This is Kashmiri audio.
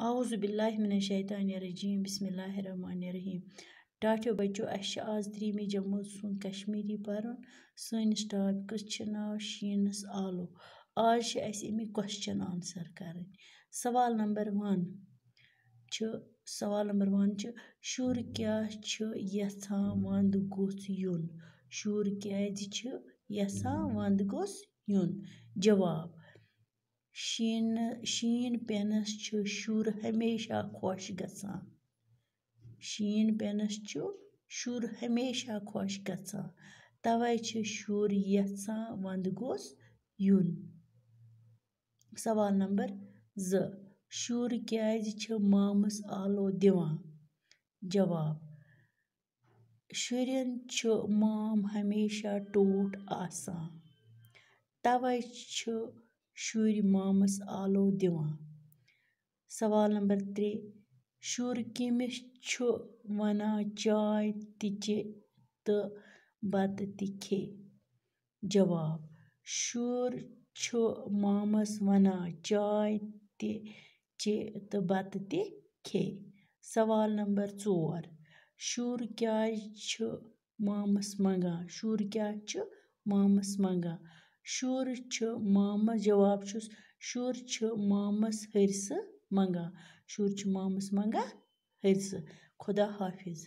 اعوذ باللہ من الشیطان الرجیم بسم اللہ الرحمن الرحیم ٹاٹھیو بچو اَسہِ چھِ آز 3 جمٲژ سُنٛد کشمیٖری پَرُن سٲنِس ٹاپِکَس چھِ ناو شیٖنَس آلو آز چھِ اَسہِ اَمِکۍ کوسچن آنسر کَرٕنۍ سوال نمبر 1 چھِ شُر کیٛاہ چھُ یژھان وَندٕ گوٚژھ یُن شُر کیٛازِ چھِ یژھان وَندٕ گوٚژھ یُن جواب شیٖن پٮ۪نَس چھُ شُر ہمیشہ خۄش گژھان شیٖن پٮ۪نَس چھُ شُر ہمیشہ خۄش گژھان تَوَے چھُ شُر یژھان وَندٕ گوٚژھ یُن سوال نمبر 2 شُر کیٛازِ چھِ مامَس آلو دِوان جواب شُرٮ۪ن چھُ مام ہمیشہ ٹوٹھ آسان تَوَے چھِ شُرۍ مامَس آلو دِوان سوال نمبر 3 شُر کٔمِس چھُ وَنان چاے تہِ چے تہٕ بَتہٕ تہِ کھے جواب شُر چھُ مامَس وَنان چاے تہِ چے تہٕ بَتہٕ تہِ کھے سوال نمبر 4 شُر کیٛازِ چھُ مامَس منٛگان شُر چھُ مامَس جواب چھُس شُر چھُ مامَس ہرسہٕ منٛگان خۄدا حافِظ